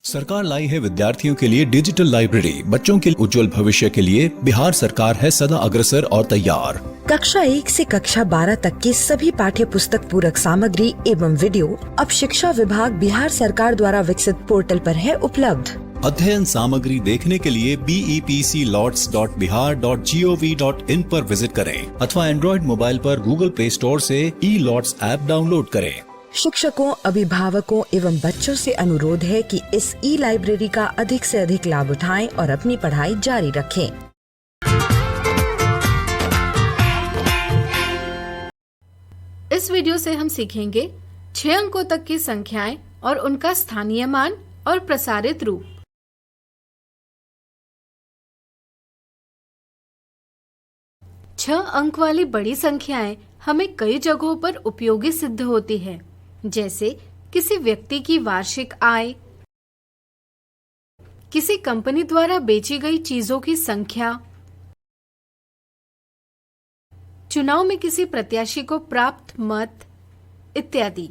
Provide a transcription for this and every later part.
सरकार लाई है विद्यार्थियों के लिए डिजिटल लाइब्रेरी। बच्चों के उज्जवल भविष्य के लिए बिहार सरकार है सदा अग्रसर और तैयार। कक्षा 1 से कक्षा 12 तक की सभी पाठ्य पुस्तक पूरक सामग्री एवं वीडियो अब शिक्षा विभाग बिहार सरकार द्वारा विकसित पोर्टल पर है उपलब्ध। अध्ययन सामग्री देखने के लिए BEPCLots.bihar.gov.in पर विजिट करें अथवा एंड्रॉइड मोबाइल पर गूगल प्ले स्टोर से E-Lots ऐप डाउनलोड करें। शिक्षकों, अभिभावकों एवं बच्चों से अनुरोध है कि इस ई-लाइब्रेरी का अधिक से अधिक लाभ उठाएं और अपनी पढ़ाई जारी रखें। इस वीडियो से हम सीखेंगे 6 अंकों तक की संख्याएं और उनका स्थानीय मान और प्रसारित रूप। छह अंक वाली बड़ी संख्याएं हमें कई जगहों पर उपयोगी सिद्ध होती है, जैसे किसी व्यक्ति की वार्षिक आय, किसी कंपनी द्वारा बेची गई चीजों की संख्या, चुनाव में किसी प्रत्याशी को प्राप्त मत इत्यादि।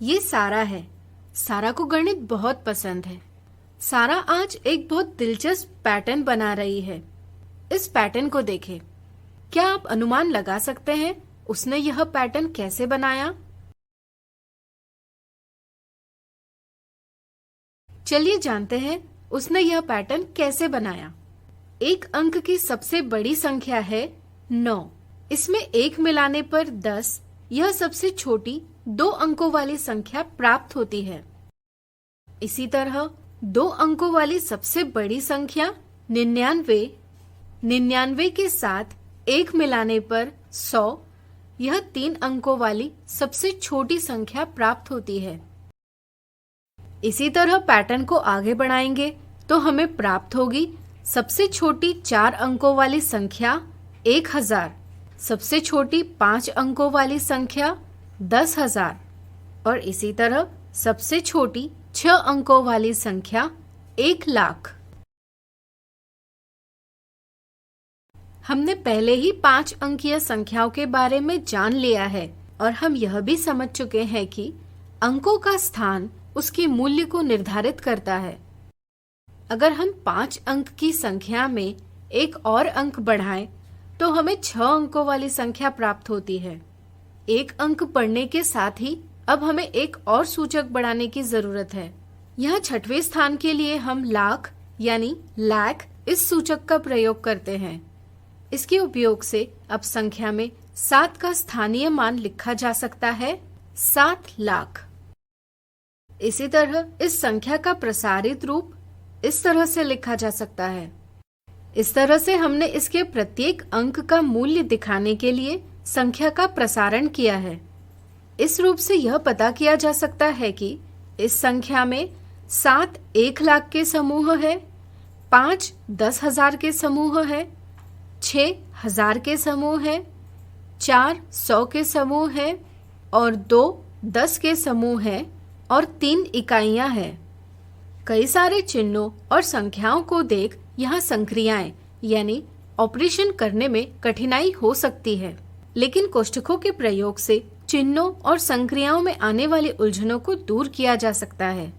ये सारा है। सारा को गणित बहुत पसंद है। सारा आज एक बहुत दिलचस्प पैटर्न बना रही है। इस पैटर्न को देखें। क्या आप अनुमान लगा सकते हैं उसने यह पैटर्न कैसे बनाया? चलिए जानते हैं उसने यह पैटर्न कैसे बनाया। एक अंक की सबसे बड़ी संख्या है 9। इसमें 1 मिलाने पर 10। यह सबसे छोटी 2 अंकों वाली संख्या प्राप्त होती है। इसी तरह 2 अंकों वाली सबसे बड़ी संख्या 99। 99 के साथ 1 मिलाने पर 100। यह 3 अंकों वाली सबसे छोटी संख्या प्राप्त होती है। इसी तरह पैटर्न को आगे बढ़ाएंगे तो हमें प्राप्त होगी सबसे छोटी 4 अंकों वाली संख्या 1000, सबसे छोटी 5 अंकों वाली संख्या 10,000 और इसी तरह सबसे छोटी 6 अंकों वाली संख्या 1,00,000। हमने पहले ही 5 अंकीय संख्याओं के बारे में जान लिया है और हम यह भी समझ चुके हैं कि अंकों का स्थान उसके मूल्य को निर्धारित करता है। अगर हम 5 अंक की संख्या में एक और अंक बढ़ाएं तो हमें 6 अंकों वाली संख्या प्राप्त होती है। एक अंक बढ़ने के साथ ही अब हमें एक और सूचक बढ़ाने की जरूरत है। यहाँ 6वें स्थान के लिए हम लाख यानी लाख इस सूचक का प्रयोग करते हैं। इसके उपयोग से अब संख्या में 7 का स्थानीय मान लिखा जा सकता है 7 लाख। इसी तरह इस संख्या का प्रसारित रूप इस तरह से लिखा जा सकता है। इस तरह से हमने इसके प्रत्येक अंक का मूल्य दिखाने के लिए संख्या का प्रसारण किया है। इस रूप से यह पता किया जा सकता है कि इस संख्या में 7 1,00,000 के समूह है, 5 10,000 के समूह है, 6 1000 के समूह है, 4 100 के समूह है और 2 10 के समूह है और 3 इकाइयां हैं। कई सारे चिन्हों और संख्याओं को देख यहाँ संक्रियाएं यानी ऑपरेशन करने में कठिनाई हो सकती है, लेकिन कोष्ठकों के प्रयोग से चिन्हों और संक्रियाओं में आने वाली उलझनों को दूर किया जा सकता है।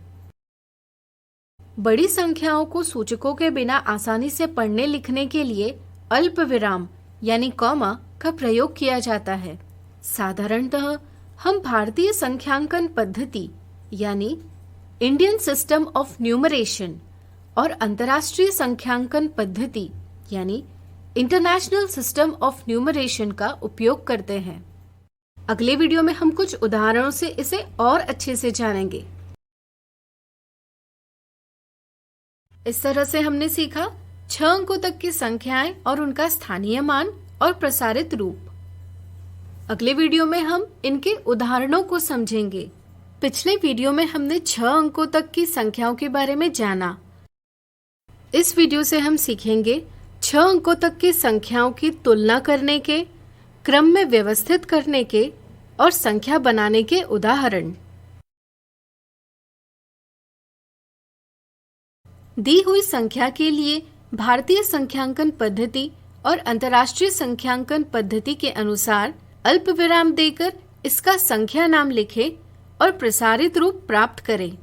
बड़ी संख्याओं को सूचकों के बिना आसानी से पढ़ने लिखने के लिए अल्प विराम यानी कॉमा का प्रयोग किया जाता है। साधारणतः हम भारतीय संख्यांकन पद्धति यानी इंडियन सिस्टम ऑफ न्यूमरेशन और अंतर्राष्ट्रीय संख्यांकन पद्धति यानी इंटरनेशनल सिस्टम ऑफ न्यूमरेशन का उपयोग करते हैं। अगले वीडियो में हम कुछ उदाहरणों से इसे और अच्छे से जानेंगे। इस तरह से हमने सीखा 6 अंकों तक की संख्याएं और उनका स्थानीय मान और प्रसारित रूप। अगले वीडियो में हम इनके उदाहरणों को समझेंगे। पिछले वीडियो में हमने 6 अंकों तक की संख्याओं के बारे में जाना। इस वीडियो से हम सीखेंगे 6 अंकों तक की संख्याओं की तुलना करने के, क्रम में व्यवस्थित करने के और संख्या बनाने के उदाहरण। दी हुई संख्या के लिए भारतीय संख्यांकन पद्धति और अंतर्राष्ट्रीय संख्यांकन पद्धति के अनुसार अल्प विराम देकर इसका संख्या नाम लिखें और प्रसारित रूप प्राप्त करें।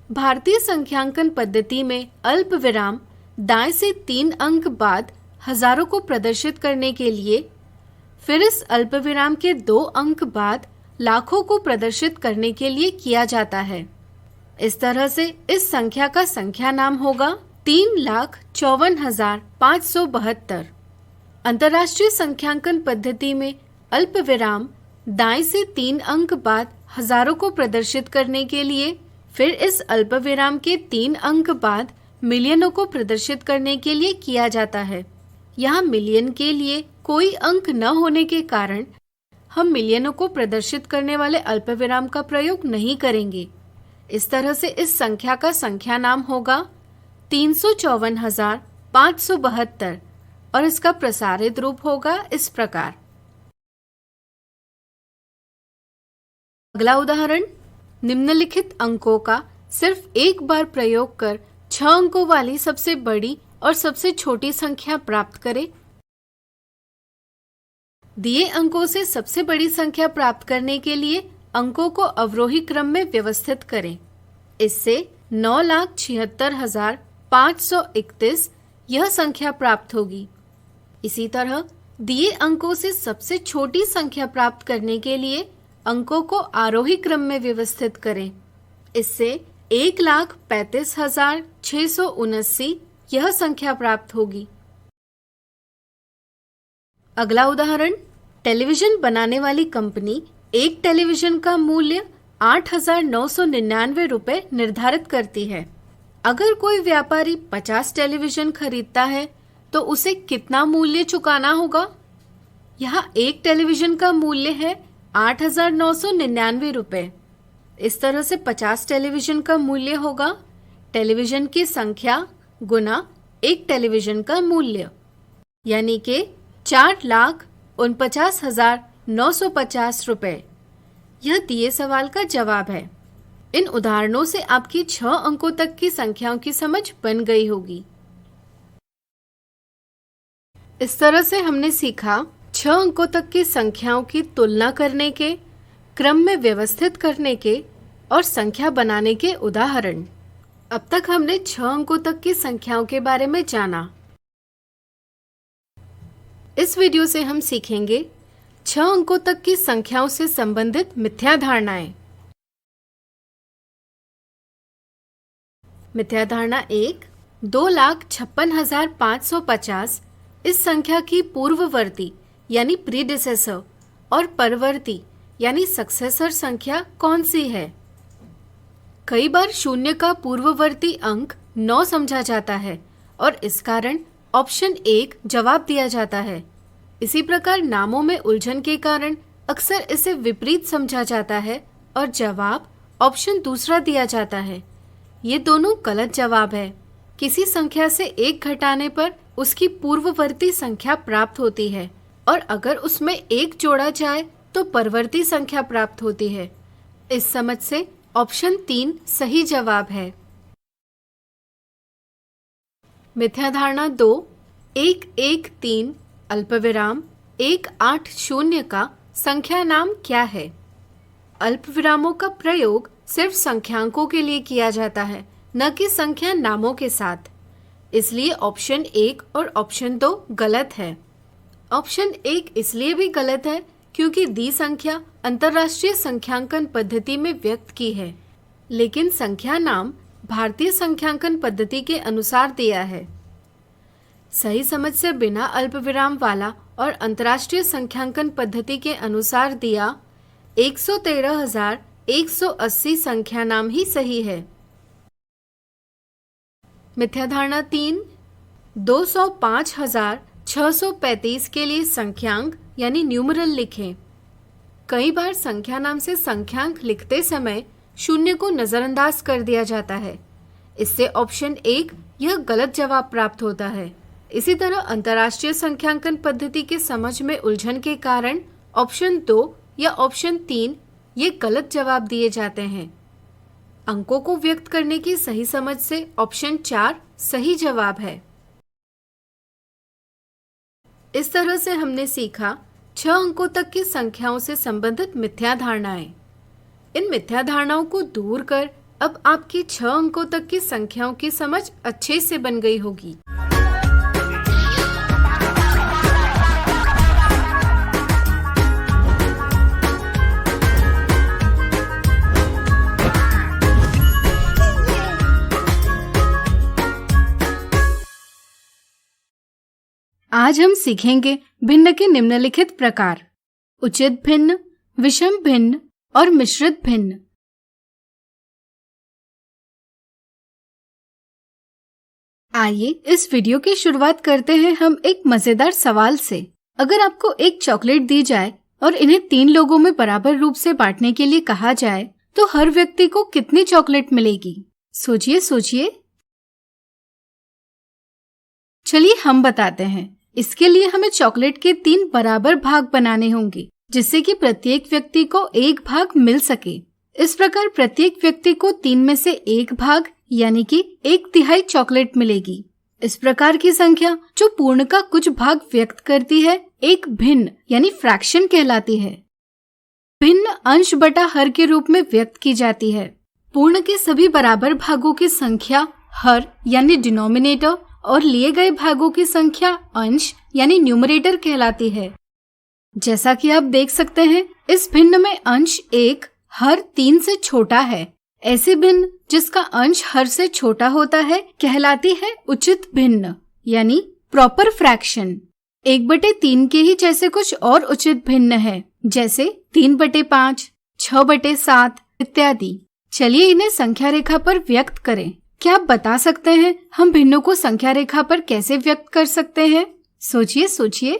भारतीय संख्यांकन पद्धति में अल्प विराम दाएं से 3 अंक बाद हजारों को प्रदर्शित करने के लिए, फिर इस अल्प विराम के 2 अंक बाद लाखों को प्रदर्शित करने के लिए किया जाता है। इस तरह से इस संख्या का संख्या नाम होगा 3,54,572। अंतर्राष्ट्रीय संख्यांकन पद्धति में अल्प विराम दाएं से 3 अंक बाद हजारों को प्रदर्शित करने के लिए, फिर इस अल्प विराम के 3 अंक बाद मिलियनों को प्रदर्शित करने के लिए किया जाता है। यहाँ मिलियन के लिए कोई अंक न होने के कारण हम मिलियनों को प्रदर्शित करने वाले अल्पविराम का प्रयोग नहीं करेंगे। इस तरह से इस संख्या का संख्या नाम होगा 354,572 और इसका प्रसारित रूप होगा इस प्रकार। अगला उदाहरण, निम्नलिखित अंकों का सिर्फ एक बार प्रयोग कर 6 अंकों वाली सबसे बड़ी और सबसे छोटी संख्या प्राप्त करें। दिए अंकों से सबसे बड़ी संख्या प्राप्त करने के लिए अंकों को अवरोही क्रम में व्यवस्थित करें। इससे 9,76,531 यह संख्या प्राप्त होगी। इसी तरह दिए अंकों से सबसे छोटी संख्या प्राप्त करने के लिए अंकों को आरोही क्रम में व्यवस्थित करें। इससे 1,35,679 यह संख्या प्राप्त होगी। अगला उदाहरण, टेलीविजन बनाने वाली कंपनी एक टेलीविजन का मूल्य 8,999 रुपए निर्धारित करती है। अगर कोई व्यापारी 50 टेलीविजन खरीदता है तो उसे कितना मूल्य चुकाना होगा? यहाँ एक टेलीविजन का मूल्य है 8,999 रुपए। इस तरह से 50 टेलीविजन का मूल्य होगा टेलीविजन की संख्या गुना एक टेलीविजन का मूल्य, यानी कि 4,49,950 रुपए। यह दिए सवाल का जवाब है। इन उदाहरणों से आपकी 6 अंकों तक की संख्याओं की समझ बन गई होगी। इस तरह से हमने सीखा 6 अंकों तक की संख्याओं की तुलना करने के, क्रम में व्यवस्थित करने के और संख्या बनाने के उदाहरण। अब तक हमने 6 अंकों तक की संख्याओं के बारे में जाना। इस वीडियो से हम सीखेंगे 6 अंकों तक की संख्याओं से संबंधित मिथ्या धारणाएं। मिथ्या धारणा 1, 2,56,550 इस संख्या की पूर्ववर्ती यानी प्रीडिसेसर और परवर्ती यानी सक्सेसर संख्या कौन सी है? कई बार शून्य का पूर्ववर्ती अंक 9 समझा जाता है और इस कारण ऑप्शन 1 जवाब दिया जाता है। इसी प्रकार नामों में उलझन के कारण अक्सर इसे विपरीत समझा जाता है और जवाब ऑप्शन दूसरा दिया जाता है। ये दोनों गलत जवाब है। किसी संख्या से 1 घटाने पर उसकी पूर्ववर्ती संख्या प्राप्त होती है और अगर उसमें 1 जोड़ा जाए तो परवर्ती संख्या प्राप्त होती है। इस समझ से ऑप्शन 3 सही जवाब है। मिथ्या धारणा 2, 113 अल्पविराम 180 का संख्या नाम क्या है? अल्पविरामों का प्रयोग सिर्फ संख्यांकों के लिए किया जाता है, न कि संख्या नामों के साथ। इसलिए ऑप्शन 1 और ऑप्शन 2 गलत है। ऑप्शन 1 इसलिए भी गलत है क्योंकि दी संख्या अंतर्राष्ट्रीय संख्यांकन पद्धति में व्यक्त की है, लेकिन संख्या नाम भारतीय संख्यांकन पद्धति के अनुसार दिया है। सही समझ से बिना अल्पविराम वाला और अंतर्राष्ट्रीय संख्यांकन पद्धति के अनुसार दिया 113,180 संख्या नाम ही सही है। मिथ्या धारणा 3, 205,635 के लिए संख्यांक यानी न्यूमरल लिखें। कई बार संख्या नाम से संख्यांक लिखते समय शून्य को नजरअंदाज कर दिया जाता है। इससे ऑप्शन 1 यह गलत जवाब प्राप्त होता है। इसी तरह अंतर्राष्ट्रीय संख्यांकन पद्धति के समझ में उलझन के कारण ऑप्शन 2 या ऑप्शन 3 ये गलत जवाब दिए जाते हैं। अंकों को व्यक्त करने की सही समझ से ऑप्शन 4 सही जवाब है। इस तरह से हमने सीखा 6 अंकों तक की संख्याओं से संबंधित मिथ्या धारणाएं। इन मिथ्या धारणाओं को दूर कर अब आपकी 6 अंकों तक की संख्याओं की समझ अच्छे से बन गई होगी। आज हम सीखेंगे भिन्न के निम्नलिखित प्रकार: उचित भिन्न, विषम भिन्न और मिश्रित भिन्न। आइए इस वीडियो की शुरुआत करते हैं हम एक मजेदार सवाल से। अगर आपको एक चॉकलेट दी जाए और इन्हें 3 लोगों में बराबर रूप से बांटने के लिए कहा जाए तो हर व्यक्ति को कितनी चॉकलेट मिलेगी? सोचिए सोचिए। चलिए हम बताते हैं। इसके लिए हमें चॉकलेट के 3 बराबर भाग बनाने होंगे जिससे कि प्रत्येक व्यक्ति को 1 भाग मिल सके। इस प्रकार प्रत्येक व्यक्ति को 3 में से 1 भाग यानी कि 1/3 चॉकलेट मिलेगी। इस प्रकार की संख्या जो पूर्ण का कुछ भाग व्यक्त करती है एक भिन्न यानी फ्रैक्शन कहलाती है। भिन्न अंश बटा हर के रूप में व्यक्त की जाती है। पूर्ण के सभी बराबर भागों की संख्या हर यानी डिनोमिनेटर और लिए गए भागों की संख्या अंश यानी न्यूमरेटर कहलाती है। जैसा कि आप देख सकते हैं इस भिन्न में अंश 1 हर 3 से छोटा है। ऐसे भिन्न जिसका अंश हर से छोटा होता है कहलाती है उचित भिन्न यानी प्रॉपर फ्रैक्शन। 1/3 के ही जैसे कुछ और उचित भिन्न है जैसे 3/5, 6/7 इत्यादि। चलिए इन्हें संख्या रेखा पर व्यक्त करें। क्या आप बता सकते हैं हम भिन्नों को संख्या रेखा पर कैसे व्यक्त कर सकते हैं? सोचिए सोचिए।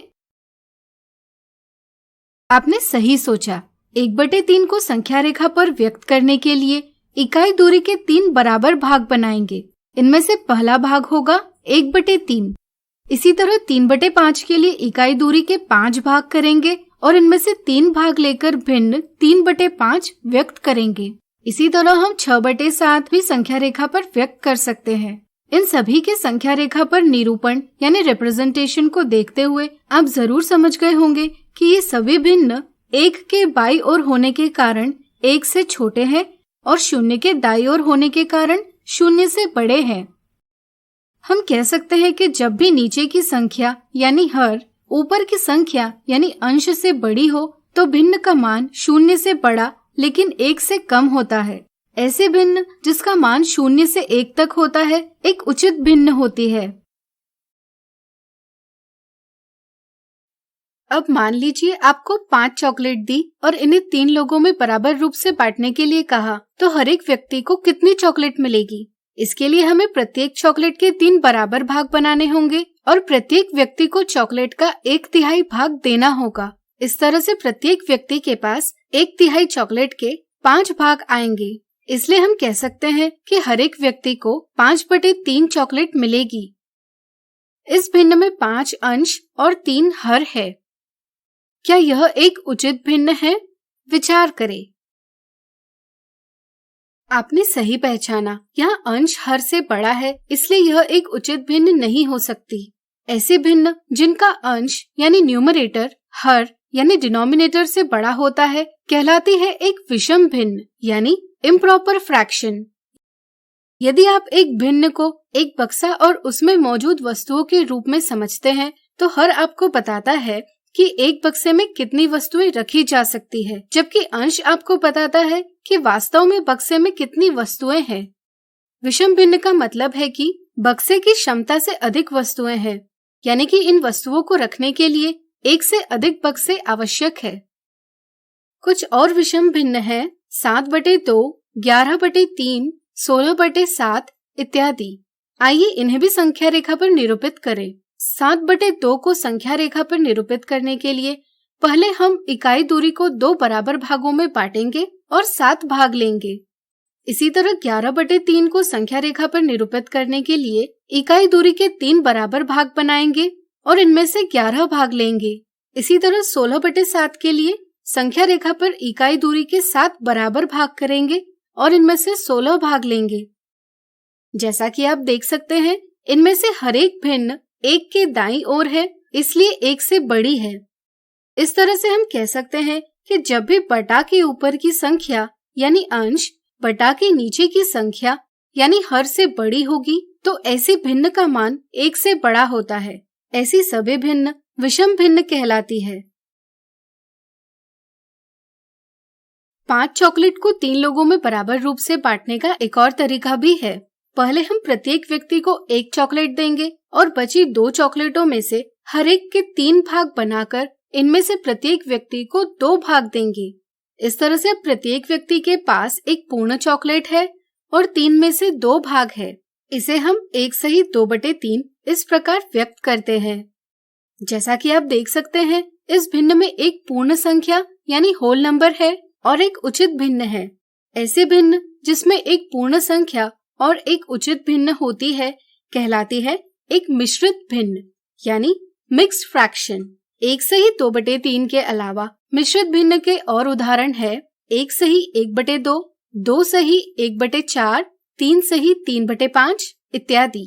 आपने सही सोचा। 1/3 को संख्या रेखा पर व्यक्त करने के लिए इकाई दूरी के 3 बराबर भाग बनाएंगे। इनमें से पहला भाग होगा 1/3। इसी तरह 3/5 के लिए इकाई दूरी के 5 भाग करेंगे और इनमें से 3 भाग लेकर भिन्न 3/5 व्यक्त करेंगे। इसी तरह हम 6/7 भी संख्या रेखा पर व्यक्त कर सकते हैं। इन सभी के संख्या रेखा पर निरूपण यानी रिप्रेजेंटेशन को देखते हुए आप जरूर समझ गए होंगे कि ये सभी भिन्न 1 के बाईं ओर होने के कारण 1 से छोटे हैं और 0 के दाईं ओर होने के कारण 0 से बड़े हैं। हम कह सकते हैं कि जब भी नीचे की संख्या यानी हर ऊपर की संख्या यानी अंश से बड़ी हो तो भिन्न का मान 0 से बड़ा लेकिन 1 से कम होता है। ऐसे भिन्न जिसका मान 0 से 1 तक होता है एक उचित भिन्न होती है। अब मान लीजिए आपको 5 चॉकलेट दी और इन्हें 3 लोगों में बराबर रूप से बांटने के लिए कहा तो हर एक व्यक्ति को कितनी चॉकलेट मिलेगी? इसके लिए हमें प्रत्येक चॉकलेट के 3 बराबर भाग बनाने होंगे और प्रत्येक व्यक्ति को चॉकलेट का 1/3 भाग देना होगा। इस तरह से प्रत्येक व्यक्ति के पास 1/3 चॉकलेट के 5 भाग आएंगे। इसलिए हम कह सकते हैं कि हर एक व्यक्ति को 5/3 चॉकलेट मिलेगी। इस भिन्न में 5 अंश और 3 हर है। क्या यह एक उचित भिन्न है? विचार करें। आपने सही पहचाना। यहाँ अंश हर से बड़ा है इसलिए यह एक उचित भिन्न नहीं हो सकती। ऐसे भिन्न जिनका अंश यानी न्यूमरेटर हर यानी डिनोमिनेटर से बड़ा होता है कहलाती है एक विषम भिन्न यानी इम्प्रॉपर फ्रैक्शन। यदि आप एक भिन्न को एक बक्सा और उसमें मौजूद वस्तुओं के रूप में समझते हैं तो हर आपको बताता है कि एक बक्से में कितनी वस्तुएं रखी जा सकती है, जबकि अंश आपको बताता है कि वास्तव में बक्से में कितनी वस्तुएं हैं। विषम भिन्न का मतलब है कि बक्से की क्षमता से अधिक वस्तुएं हैं, यानी कि इन वस्तुओं को रखने के लिए 1 से अधिक बक्से आवश्यक है। कुछ और विषम भिन्न है 7/2, 11/3, 16/7 इत्यादि। आइए इन्हें भी संख्या रेखा पर निरूपित करें। 7/2 को संख्या रेखा पर निरूपित करने के लिए पहले हम इकाई दूरी को 2 बराबर भागों में बांटेंगे और 7 भाग लेंगे। इसी तरह 11/3 को संख्या रेखा पर निरूपित करने के लिए इकाई दूरी के 3 बराबर भाग बनाएंगे और इनमें से 11 भाग लेंगे। इसी तरह 16/7 के लिए संख्या रेखा पर इकाई दूरी के 7 बराबर भाग करेंगे और इनमें से 16 भाग लेंगे। जैसा कि आप देख सकते हैं इनमें से हर एक भिन्न 1 के दाईं ओर है, इसलिए 1 से बड़ी है। इस तरह से हम कह सकते हैं कि जब भी बटा के ऊपर की संख्या यानी अंश बटा के नीचे की संख्या यानी हर से बड़ी होगी तो ऐसी भिन्न का मान 1 से बड़ा होता है। ऐसी सभी भिन्न विषम भिन्न कहलाती है। 5 चॉकलेट को 3 लोगों में बराबर रूप से बांटने का एक और तरीका भी है। पहले हम प्रत्येक व्यक्ति को 1 चॉकलेट देंगे और बची 2 चॉकलेटों में से हर एक के 3 भाग बनाकर इनमें से प्रत्येक व्यक्ति को 2 भाग देंगे। इस तरह से प्रत्येक व्यक्ति के पास एक पूर्ण चॉकलेट है और 3 में से 2 भाग है। इसे हम 1 सही 2/3 इस प्रकार व्यक्त करते हैं। जैसा कि आप देख सकते हैं, इस भिन्न में एक पूर्ण संख्या यानी होल नंबर है और एक उचित भिन्न है। ऐसे भिन्न जिसमें एक पूर्ण संख्या और एक उचित भिन्न होती है कहलाती है एक मिश्रित भिन्न यानी मिक्स्ड फ्रैक्शन। 1 सही 2/3 के अलावा मिश्रित भिन्न के और उदाहरण है 1 सही 1/2, 2 सही 1/4, 3 सही 3/5 इत्यादि।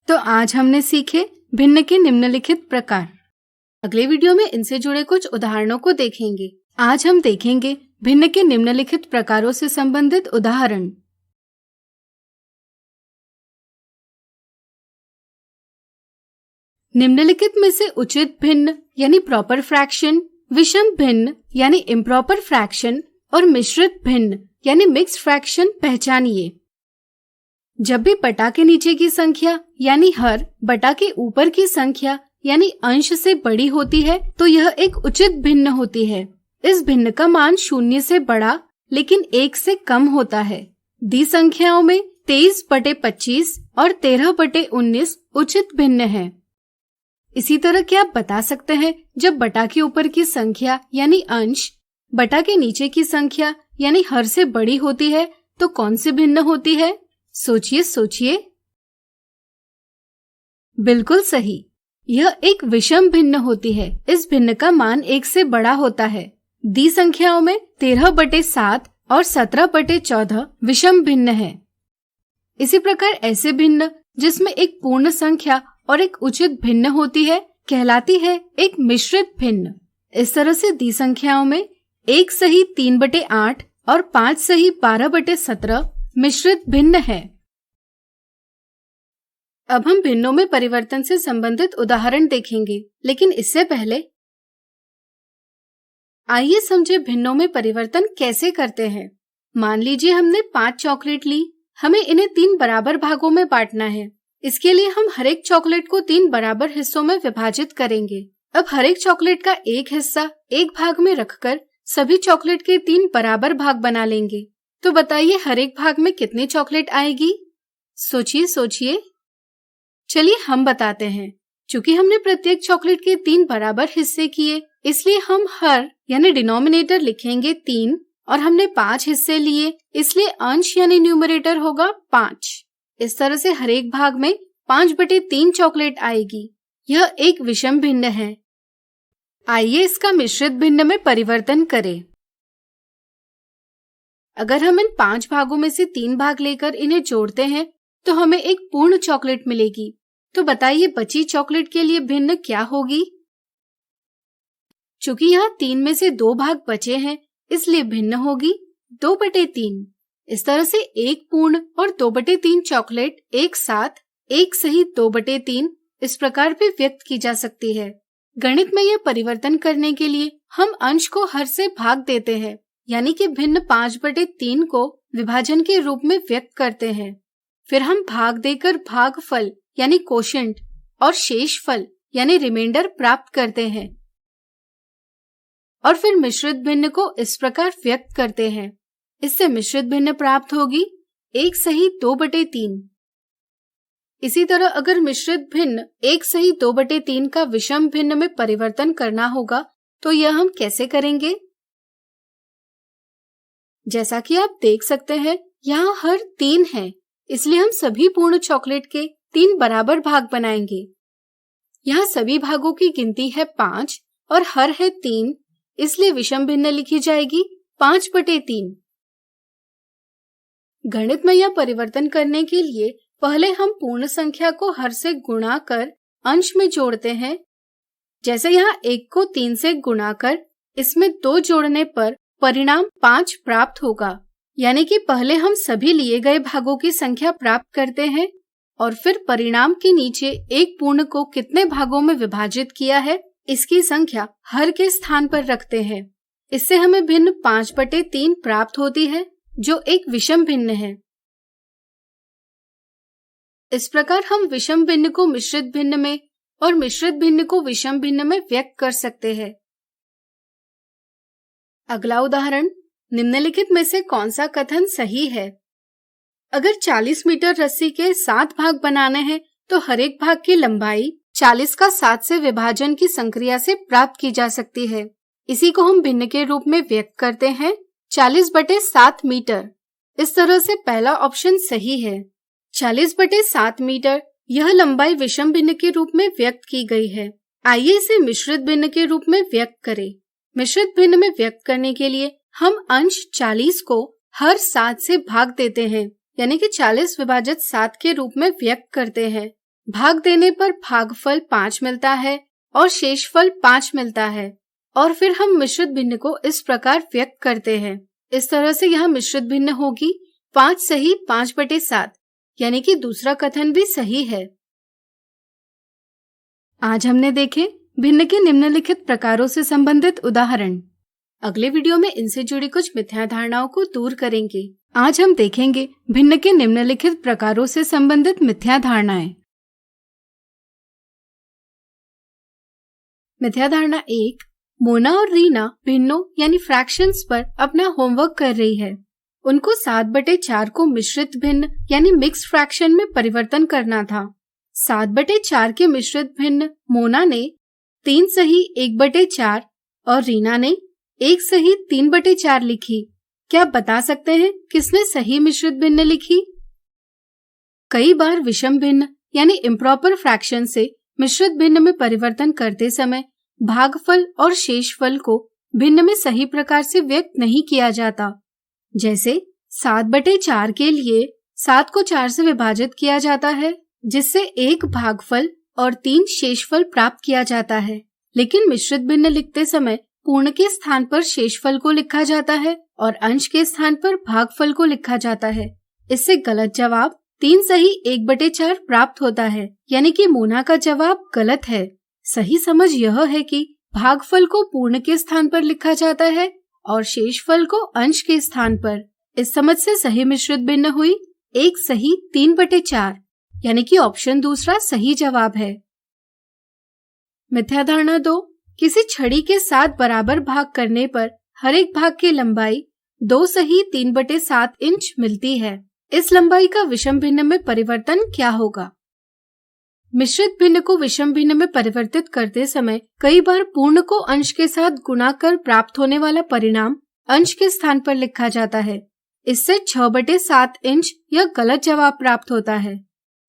तो आज हमने सीखे भिन्न के निम्नलिखित प्रकार। अगले वीडियो में इनसे जुड़े कुछ उदाहरणों को देखेंगे। आज हम देखेंगे भिन्न के निम्नलिखित प्रकारों से संबंधित उदाहरण। निम्नलिखित में से उचित भिन्न यानी प्रॉपर फ्रैक्शन, विषम भिन्न यानी इम्प्रॉपर फ्रैक्शन और मिश्रित भिन्न यानी मिक्स्ड फ्रैक्शन पहचानिए। जब भी बटा के नीचे की संख्या यानी हर बटा के ऊपर की संख्या यानी अंश से बड़ी होती है तो यह एक उचित भिन्न होती है। इस भिन्न का मान 0 से बड़ा लेकिन 1 से कम होता है। दी संख्याओं में 23/25 और 13/19 उचित भिन्न है। इसी तरह क्या आप बता सकते हैं जब बटा के ऊपर की संख्या यानी अंश बटा के नीचे की संख्या यानी हर से बड़ी होती है तो कौन सी भिन्न होती है? सोचिए। बिल्कुल सही, यह एक विषम भिन्न होती है। इस भिन्न का मान 1 से बड़ा होता है। दी संख्याओं में 13/7 और 17/14 विषम भिन्न है। इसी प्रकार ऐसे भिन्न जिसमें एक पूर्ण संख्या और एक उचित भिन्न होती है कहलाती है एक मिश्रित भिन्न। इस तरह से दी संख्याओं में 1 सही 3/8 और 5 सही 12/17 मिश्रित भिन्न है। अब हम भिन्नों में परिवर्तन से संबंधित उदाहरण देखेंगे, लेकिन इससे पहले आइए समझे भिन्नों में परिवर्तन कैसे करते हैं। मान लीजिए हमने 5 चॉकलेट ली, हमें इन्हें 3 बराबर भागों में बांटना है। इसके लिए हम हर एक चॉकलेट को 3 बराबर हिस्सों में विभाजित करेंगे। अब हर एक चॉकलेट का एक हिस्सा एक भाग में रखकर सभी चॉकलेट के 3 बराबर भाग बना लेंगे। तो बताइए हर एक भाग में कितनी चॉकलेट आएगी? सोचिए। चलिए हम बताते हैं। चूंकि हमने प्रत्येक चॉकलेट के 3 बराबर हिस्से किए, इसलिए हम हर यानी डिनोमिनेटर लिखेंगे 3 और हमने 5 हिस्से लिए, इसलिए अंश यानी न्यूमरेटर होगा 5। इस तरह से हर एक भाग में 5/3 चॉकलेट आएगी। यह एक विषम भिन्न है। आइए इसका मिश्रित भिन्न में परिवर्तन करें। अगर हम इन 5 भागों में से 3 भाग लेकर इन्हें जोड़ते हैं तो हमें एक पूर्ण चॉकलेट मिलेगी। तो बताइए बची चॉकलेट के लिए भिन्न क्या होगी? चूंकि यहाँ 3 में से 2 भाग बचे हैं, इसलिए भिन्न होगी 2/3। इस तरह से एक पूर्ण और 2/3 चॉकलेट एक साथ 1 सही 2/3 इस प्रकार भी व्यक्त की जा सकती है। गणित में यह परिवर्तन करने के लिए हम अंश को हर से भाग देते हैं, यानी कि भिन्न 5/3 को विभाजन के रूप में व्यक्त करते हैं। फिर हम भाग देकर भागफल यानी कोशेंट और शेषफल यानी रिमाइंडर प्राप्त करते हैं और फिर मिश्रित भिन्न को इस प्रकार व्यक्त करते हैं। इससे मिश्रित भिन्न प्राप्त होगी 1 सही 2/3। इसी तरह अगर मिश्रित भिन्न 1 सही 2/3 का विषम भिन्न में परिवर्तन करना होगा तो यह हम कैसे करेंगे? जैसा कि आप देख सकते हैं यहाँ हर 3 है, इसलिए हम सभी पूर्ण चॉकलेट के 3 बराबर भाग बनाएंगे। यहाँ सभी भागों की गिनती है 5 और हर है 3, इसलिए विषम भिन्न लिखी जाएगी 5/3। गणित में यह परिवर्तन करने के लिए पहले हम पूर्ण संख्या को हर से गुणा कर अंश में जोड़ते हैं। जैसे यहाँ 1 को 3 से गुणा कर इसमें 2 जोड़ने पर परिणाम 5 प्राप्त होगा। यानी कि पहले हम सभी लिए गए भागों की संख्या प्राप्त करते हैं और फिर परिणाम के नीचे एक पूर्ण को कितने भागों में विभाजित किया है इसकी संख्या हर के स्थान पर रखते हैं। इससे हमें भिन्न 5/3 प्राप्त होती है जो एक विषम भिन्न है। इस प्रकार हम विषम भिन्न को मिश्रित भिन्न में और मिश्रित भिन्न को विषम भिन्न में व्यक्त कर सकते हैं। अगला उदाहरण, निम्नलिखित में से कौन सा कथन सही है? अगर 40 मीटर रस्सी के 7 भाग बनाने हैं तो हर एक भाग की लंबाई 40 का 7 से विभाजन की संक्रिया से प्राप्त की जा सकती है। इसी को हम भिन्न के रूप में व्यक्त करते हैं 40/7 मीटर। इस तरह से पहला ऑप्शन सही है। 40/7 मीटर यह लंबाई विषम भिन्न के रूप में व्यक्त की गई है। आइए इसे मिश्रित भिन्न के रूप में व्यक्त करें। मिश्रित भिन्न में व्यक्त करने के लिए हम अंश 40 को हर 7 से भाग देते हैं, यानी कि 40/7 के रूप में व्यक्त करते हैं। भाग देने पर भागफल 5 मिलता है और शेषफल 5 मिलता है और फिर हम मिश्रित भिन्न को इस प्रकार व्यक्त करते हैं। इस तरह से यह मिश्रित भिन्न होगी 5 सही 5/7, यानी कि दूसरा कथन भी सही है। आज हमने देखे भिन्न के निम्नलिखित प्रकारों से संबंधित उदाहरण। अगले वीडियो में इनसे जुड़ी कुछ मिथ्या धारणाओं को दूर करेंगे। आज हम देखेंगे भिन्न के निम्नलिखित प्रकारों से संबंधित मिथ्या धारणाएं। मिथ्या धारणा 1, मोना और रीना भिन्नों यानी फ्रैक्शंस पर अपना होमवर्क कर रही है। उनको 7/4 को मिश्रित भिन्न यानी मिक्स फ्रैक्शन में परिवर्तन करना था। 7/4 के मिश्रित भिन्न मोना ने 3 सही 1/4 और रीना ने 1 सही 3/4 लिखी। क्या आप बता सकते हैं किसने सही मिश्रित भिन्न लिखी? कई बार विषम भिन्न यानी इम्प्रॉपर फ्रैक्शन से मिश्रित भिन्न में परिवर्तन करते समय भागफल और शेषफल को भिन्न में सही प्रकार से व्यक्त नहीं किया जाता। जैसे 7/4 के लिए 7 को 4 से विभाजित किया जाता है, जिससे 1 भागफल और 3 शेषफल प्राप्त किया जाता है। लेकिन मिश्रित भिन्न लिखते समय पूर्ण के स्थान पर शेषफल को लिखा जाता है और अंश के स्थान पर भागफल को लिखा जाता है। इससे गलत जवाब 3 सही 1/4 प्राप्त होता है, यानी कि मोना का जवाब गलत है। सही समझ यह है कि भागफल को पूर्ण के स्थान पर लिखा जाता है और शेषफल को अंश के स्थान पर। इस समझ से सही मिश्रित भिन्न हुई 1 सही 3/4, यानी कि ऑप्शन दूसरा सही जवाब है। मिथ्या धारणा 2, किसी छड़ी के 7 बराबर भाग करने पर हर एक भाग की लंबाई 2 सही 3/7 इंच मिलती है। इस लंबाई का विषम भिन्न में परिवर्तन क्या होगा? मिश्रित भिन्न को विषम भिन्न में परिवर्तित करते समय कई बार पूर्ण को अंश के साथ गुणा कर प्राप्त होने वाला परिणाम अंश के स्थान पर लिखा जाता है। इससे 6/7 इंच यह गलत जवाब प्राप्त होता है।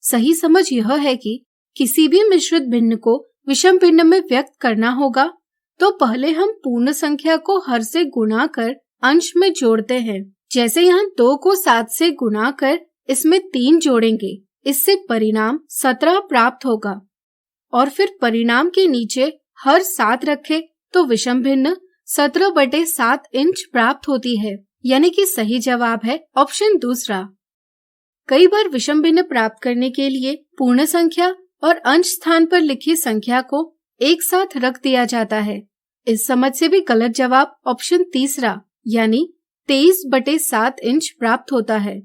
सही समझ यह है कि किसी भी मिश्रित भिन्न को विषम भिन्न में व्यक्त करना होगा तो पहले हम पूर्ण संख्या को हर से गुणा कर अंश में जोड़ते हैं। जैसे यहाँ 2 को 7 से गुणा कर इसमें 3 जोड़ेंगे, इससे परिणाम 17 प्राप्त होगा और फिर परिणाम के नीचे हर 7 रखे तो विषम भिन्न 17/7 इंच प्राप्त होती है, यानी कि सही जवाब है ऑप्शन दूसरा। कई बार विषम भिन्न प्राप्त करने के लिए पूर्ण संख्या और अंश स्थान पर लिखी संख्या को एक साथ रख दिया जाता है। इस समझ से भी गलत जवाब ऑप्शन तीसरा यानी 23/7 इंच प्राप्त होता है।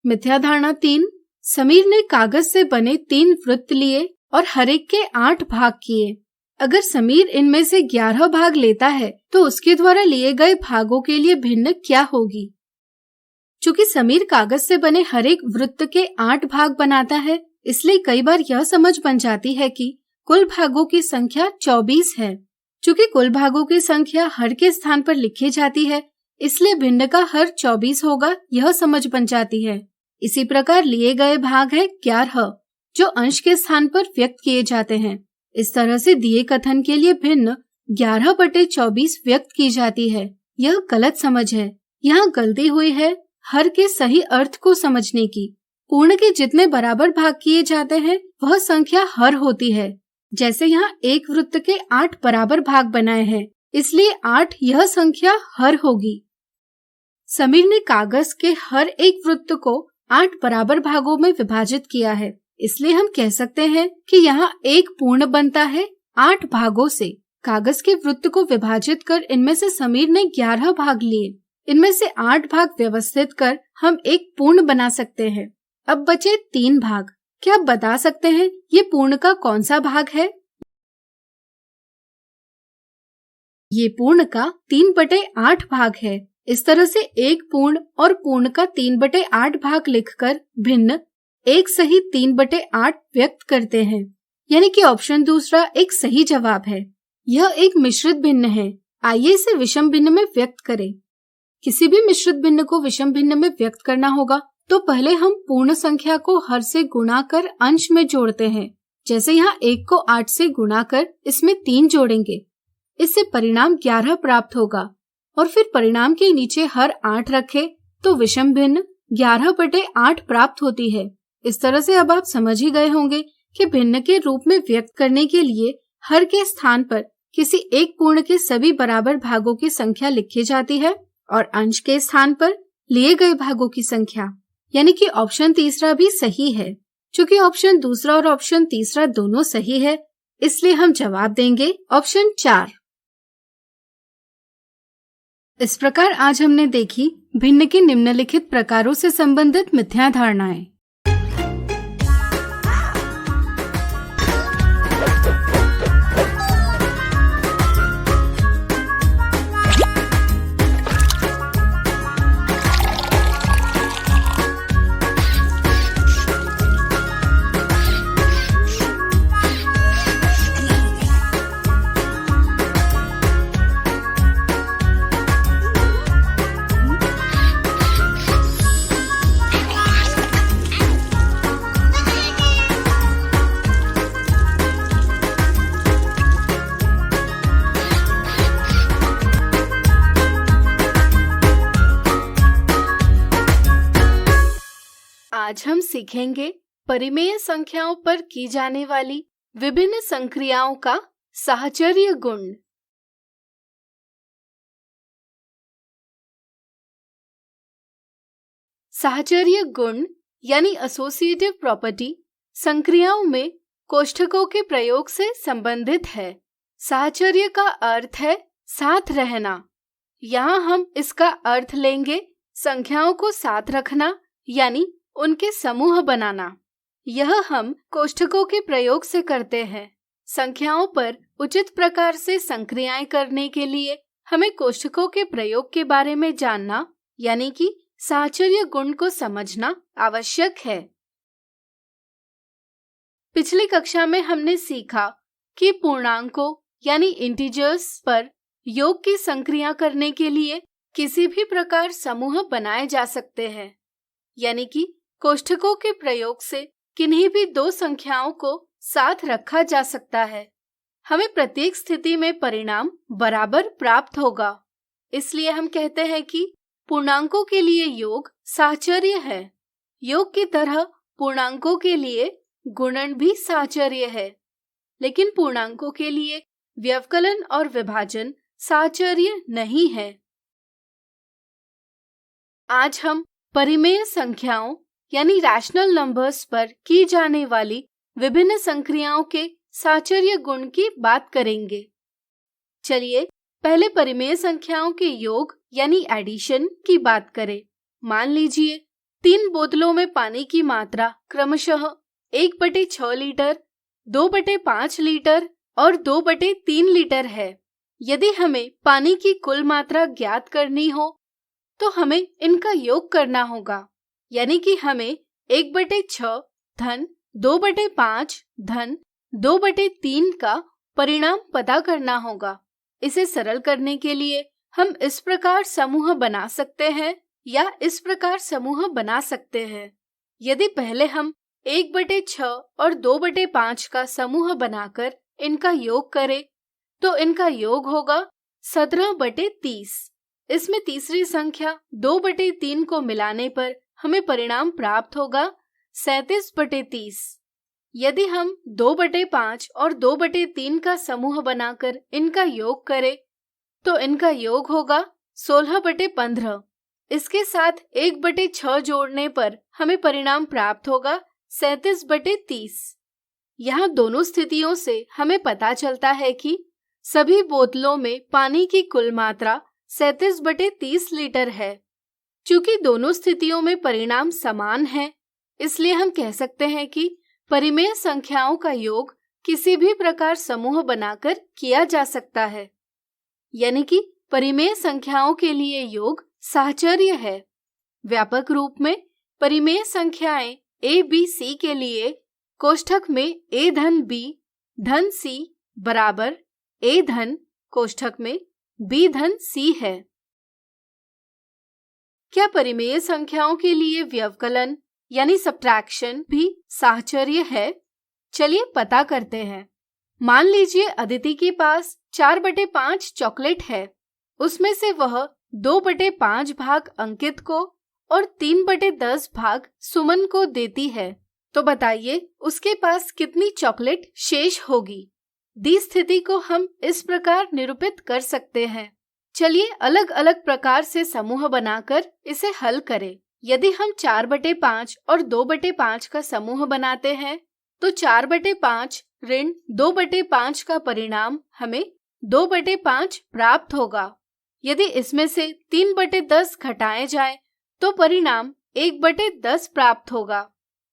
मिथ्या धारणा 3, समीर ने कागज से बने 3 वृत्त लिए और हर एक के 8 भाग किए। अगर समीर इनमें से 11 भाग लेता है तो उसके द्वारा लिए गए भागों के लिए भिन्न क्या होगी? चूंकि समीर कागज से बने हर एक वृत्त के 8 भाग बनाता है, इसलिए कई बार यह समझ बन जाती है कि कुल भागों की संख्या 24 है। चूंकि कुल भागों की संख्या हर के स्थान पर लिखी जाती है, इसलिए भिन्न का हर 24 होगा, यह समझ बन जाती है। इसी प्रकार लिए गए भाग है 11 जो अंश के स्थान पर व्यक्त किए जाते हैं। इस तरह से दिए कथन के लिए भिन्न 11/24 व्यक्त की जाती है। यह गलत समझ है। यहाँ गलती हुई है हर के सही अर्थ को समझने की। पूर्ण के जितने बराबर भाग किए जाते हैं वह संख्या हर होती है। जैसे यहाँ एक वृत्त के 8 बराबर भाग बनाए हैं, इसलिए 8 यह संख्या हर होगी। समीर ने कागज के हर एक वृत्त को 8 बराबर भागों में विभाजित किया है, इसलिए हम कह सकते हैं कि यहाँ एक पूर्ण बनता है 8 भागों से। कागज के वृत्त को विभाजित कर इनमें से समीर ने 11 भाग लिए। इनमें से 8 भाग व्यवस्थित कर हम एक पूर्ण बना सकते हैं। अब बचे 3 भाग। क्या आप बता सकते हैं ये पूर्ण का कौन सा भाग है? ये पूर्ण का 3/8 भाग है। इस तरह से एक पूर्ण और पूर्ण का 3/8 भाग लिखकर भिन्न एक सही 3/8 व्यक्त करते हैं, यानी कि ऑप्शन दूसरा एक सही जवाब है। यह एक मिश्रित भिन्न है। आइए इसे विषम भिन्न में व्यक्त करें। किसी भी मिश्रित भिन्न को विषम भिन्न में व्यक्त करना होगा तो पहले हम पूर्ण संख्या को हर से गुणा कर अंश में जोड़ते हैं। जैसे यहाँ 1 को 8 से गुणा कर इसमें 3 जोड़ेंगे, इससे परिणाम 11 प्राप्त होगा और फिर परिणाम के नीचे हर 8 रखे तो विषम भिन्न 11/8 प्राप्त होती है। इस तरह से अब आप समझ ही गए होंगे कि भिन्न के रूप में व्यक्त करने के लिए हर के स्थान पर किसी एक पूर्ण के सभी बराबर भागों की संख्या लिखी जाती है और अंश के स्थान पर लिए गए भागों की संख्या, यानी कि ऑप्शन तीसरा भी सही है। चूंकि ऑप्शन दूसरा और ऑप्शन तीसरा दोनों सही है, इसलिए हम जवाब देंगे ऑप्शन 4। इस प्रकार आज हमने देखी भिन्न के निम्नलिखित प्रकारों से संबंधित मिथ्या धारणाएं। आज हम सीखेंगे परिमेय संख्याओं पर की जाने वाली विभिन्न संक्रियाओं का साहचर्य गुण। साहचर्य गुण यानी एसोसिएटिव प्रॉपर्टी संक्रियाओं में कोष्ठकों के प्रयोग से संबंधित है। साहचर्य का अर्थ है साथ रहना। यहाँ हम इसका अर्थ लेंगे संख्याओं को साथ रखना, यानी उनके समूह बनाना। यह हम कोष्ठकों के प्रयोग से करते हैं। संख्याओं पर उचित प्रकार से संक्रियाएं करने के लिए हमें कोष्ठकों के प्रयोग के बारे में जानना, यानी कि साहचर्य गुण को समझना आवश्यक है। पिछली कक्षा में हमने सीखा कि पूर्णांकों यानी इंटीजर्स पर योग की संक्रिया करने के लिए किसी भी प्रकार समूह बनाए जा सकते हैं, यानी कि कोष्ठकों के प्रयोग से किन्हीं भी 2 संख्याओं को साथ रखा जा सकता है। हमें प्रत्येक स्थिति में परिणाम बराबर प्राप्त होगा। इसलिए हम कहते हैं कि पूर्णांकों के लिए योग साहचर्य है। योग की तरह पूर्णांकों के लिए गुणन भी साहचर्य है, लेकिन पूर्णांकों के लिए व्यवकलन और विभाजन साहचर्य नहीं है। आज हम परिमेय संख्याओं यानी रैशनल नंबर्स पर की जाने वाली विभिन्न संक्रियाओं के साहचर्य गुण की बात करेंगे। चलिए पहले परिमेय संख्याओं के योग यानी एडिशन की बात करें। मान लीजिए 3 बोतलों में पानी की मात्रा क्रमशः 1/6 लीटर, 2/5 लीटर और 2/3 लीटर है। यदि हमें पानी की कुल मात्रा ज्ञात करनी हो तो हमें इनका योग करना होगा, यानी कि हमें 1/6 धन 2/5 धन 2/3 का परिणाम पता करना होगा। इसे सरल करने के लिए हम इस प्रकार समूह बना सकते हैं या इस प्रकार समूह बना सकते हैं। यदि पहले हम 1/6 और 2/5 का समूह बनाकर इनका योग करें तो इनका योग होगा 17/30। इसमें तीसरी संख्या 2/3 को मिलाने पर हमें परिणाम प्राप्त होगा 37/30। यदि हम 2/5 और 2/3 का समूह बनाकर इनका योग करें तो इनका योग होगा 16/15। इसके साथ 1/6 जोड़ने पर हमें परिणाम प्राप्त होगा 37/30। यहाँ दोनों स्थितियों से हमें पता चलता है कि सभी बोतलों में पानी की कुल मात्रा 37/30 लीटर है। चूंकि दोनों स्थितियों में परिणाम समान हैं, इसलिए हम कह सकते हैं कि परिमेय संख्याओं का योग किसी भी प्रकार समूह बनाकर किया जा सकता है, यानी कि परिमेय संख्याओं के लिए योग साहचर्य है। व्यापक रूप में परिमेय संख्याएं a, b, c के लिए कोष्ठक में a धन b धन c बराबर a धन कोष्ठक में b धन c है। क्या परिमेय संख्याओं के लिए व्यवकलन यानी सब्ट्रैक्शन भी साहचर्य है? चलिए पता करते हैं। मान लीजिए अदिति के पास 4/5 चॉकलेट है। उसमें से वह 2/5 भाग अंकित को और 3/10 भाग सुमन को देती है। तो बताइए उसके पास कितनी चॉकलेट शेष होगी? दी स्थिति को हम इस प्रकार निरूपित कर सकते हैं। चलिए अलग अलग प्रकार से समूह बनाकर इसे हल करें। यदि हम 4/5 और 2/5 का समूह बनाते हैं तो 4/5 ऋण 2/5 का परिणाम हमें 2/5 प्राप्त होगा। यदि इसमें से 3/10 घटाए जाए तो परिणाम 1/10 प्राप्त होगा।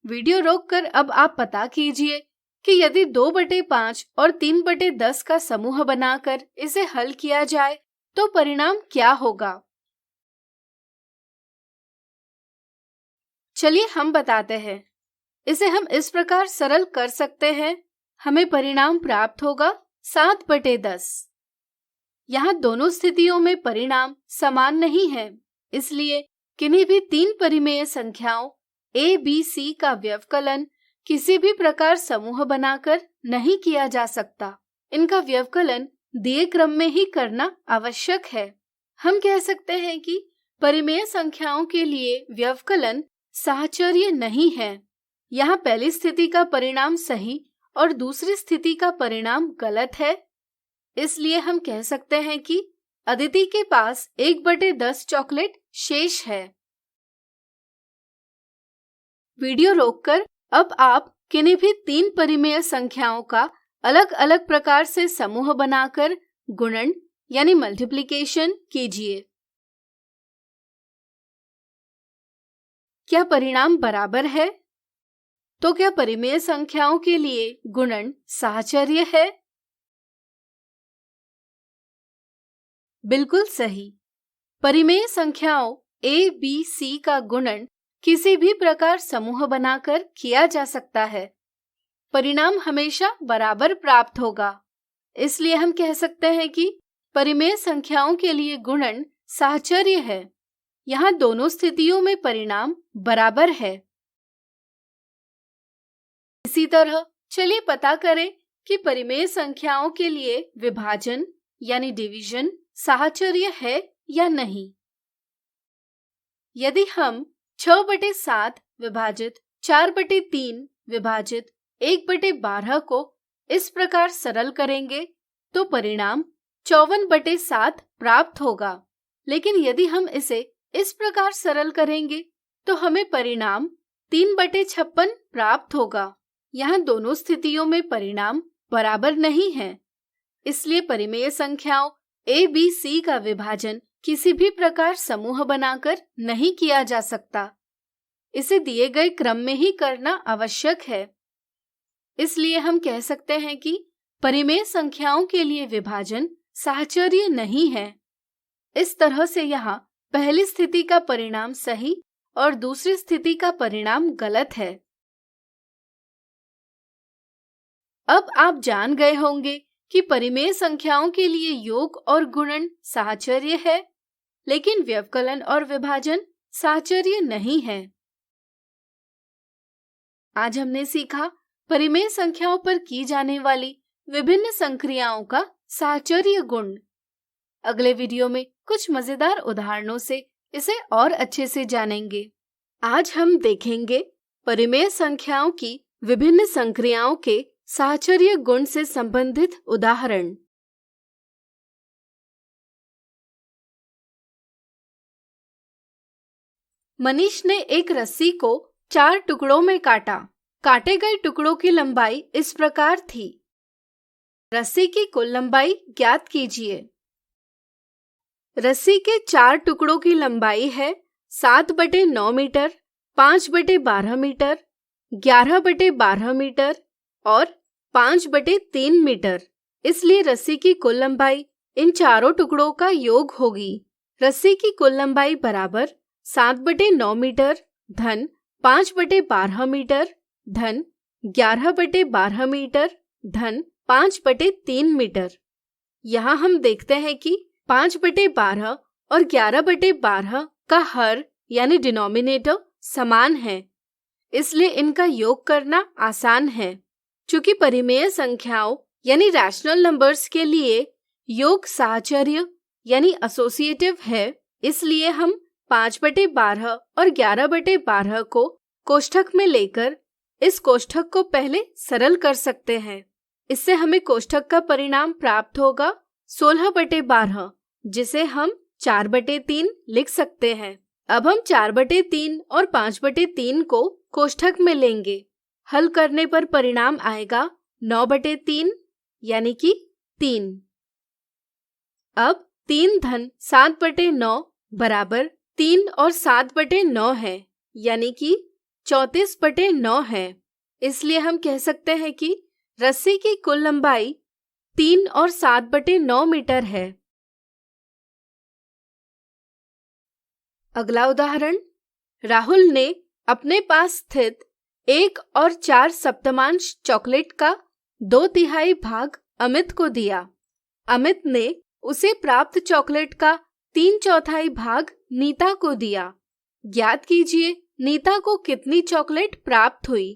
वीडियो रोककर अब आप पता कीजिए कि यदि 2/5 और 3/10 का समूह बनाकर इसे हल किया जाए तो परिणाम क्या होगा? चलिए हम बताते हैं। इसे हम इस प्रकार सरल कर सकते हैं। हमें परिणाम प्राप्त होगा 7/10। यहाँ दोनों स्थितियों में परिणाम समान नहीं है, इसलिए किन्हीं भी 3 परिमेय संख्याओं a, b, c का व्यवकलन किसी भी प्रकार समूह बनाकर नहीं किया जा सकता। इनका व्यवकलन दिए क्रम में ही करना आवश्यक है। हम कह सकते हैं कि परिमेय संख्याओं के लिए व्यवकलन साहचर्य नहीं है। यहाँ पहली स्थिति का परिणाम सही और दूसरी स्थिति का परिणाम गलत है। इसलिए हम कह सकते हैं कि अदिति के पास 1/10 चॉकलेट शेष है। वीडियो रोककर अब आप किन्हीं भी 3 परिमेय संख्याओं का अलग अलग प्रकार से समूह बनाकर गुणन यानी मल्टीप्लिकेशन कीजिए। क्या परिणाम बराबर है? तो क्या परिमेय संख्याओं के लिए गुणन साहचर्य है? बिल्कुल सही। परिमेय संख्याओं a, b, c का गुणन किसी भी प्रकार समूह बनाकर किया जा सकता है। परिणाम हमेशा बराबर प्राप्त होगा। इसलिए हम कह सकते हैं कि परिमेय संख्याओं के लिए गुणन साहचर्य है। यहाँ दोनों स्थितियों में परिणाम बराबर है। इसी तरह चलिए पता करें कि परिमेय संख्याओं के लिए विभाजन यानी डिवीजन साहचर्य है या नहीं। यदि हम 6/7 विभाजित 4/3 विभाजित 1/12 को इस प्रकार सरल करेंगे तो परिणाम 54/7 प्राप्त होगा। लेकिन यदि हम इसे इस प्रकार सरल करेंगे तो हमें परिणाम 3/56 प्राप्त होगा। यहाँ दोनों स्थितियों में परिणाम बराबर नहीं है। इसलिए परिमेय संख्याओं a, b, c का विभाजन किसी भी प्रकार समूह बनाकर नहीं किया जा सकता। इसे दिए गए क्रम में ही करना आवश्यक है। इसलिए हम कह सकते हैं कि परिमेय संख्याओं के लिए विभाजन साहचर्य नहीं है। इस तरह से यहाँ पहली स्थिति का परिणाम सही और दूसरी स्थिति का परिणाम गलत है। अब आप जान गए होंगे कि परिमेय संख्याओं के लिए योग और गुणन साहचर्य है, लेकिन व्यवकलन और विभाजन साहचर्य नहीं है। आज हमने सीखा परिमेय संख्याओं पर की जाने वाली विभिन्न संक्रियाओं का साहचर्य गुण। अगले वीडियो में कुछ मजेदार उदाहरणों से इसे और अच्छे से जानेंगे। आज हम देखेंगे परिमेय संख्याओं की विभिन्न संक्रियाओं के साहचर्य गुण से संबंधित उदाहरण। मनीष ने एक रस्सी को 4 टुकड़ों में काटा। काटे गए टुकड़ों की लंबाई इस प्रकार थी। रस्सी की कुल लंबाई ज्ञात कीजिए। रस्सी के 4 टुकड़ों की लंबाई है 7/9 मीटर, 5/12 मीटर, 11/12 मीटर और 5/3 मीटर। इसलिए रस्सी की कुल लंबाई इन चारों टुकड़ों का योग होगी। रस्सी की कुल लंबाई बराबर 7/9 मीटर धन 5/12 मीटर धन 11/12 मीटर धन 5/3 मीटर। यहाँ हम देखते हैं कि 5/12 और 11/12 का हर यानी डिनोमिनेटर समान है, इसलिए इनका योग करना आसान है। चूंकि परिमेय संख्याओं यानी रैशनल नंबर्स के लिए योग साहचर्य यानी एसोसिएटिव है, इसलिए हम 5/12 और 11/12 को कोष्ठक में लेकर इस कोष्ठक को पहले सरल कर सकते हैं। इससे हमें कोष्ठक का परिणाम प्राप्त होगा 16/12, जिसे हम 4/3 लिख सकते हैं। अब हम 4/3 और 5/3 को कोष्ठक में लेंगे। हल करने पर परिणाम आएगा 9/3 यानी कि 3। अब 3 धन 7/9 बराबर 3 और 7/9 है, यानी कि 34/9 है। इसलिए हम कह सकते हैं कि रस्सी की कुल लंबाई 3 और 7/9 मीटर है। अगला उदाहरण, राहुल ने अपने पास स्थित 1 और 4 सप्तमांश चॉकलेट का 2/3 भाग अमित को दिया। अमित ने उसे प्राप्त चॉकलेट का 3/4 भाग नीता को दिया। ज्ञात कीजिए नीता को कितनी चॉकलेट प्राप्त हुई।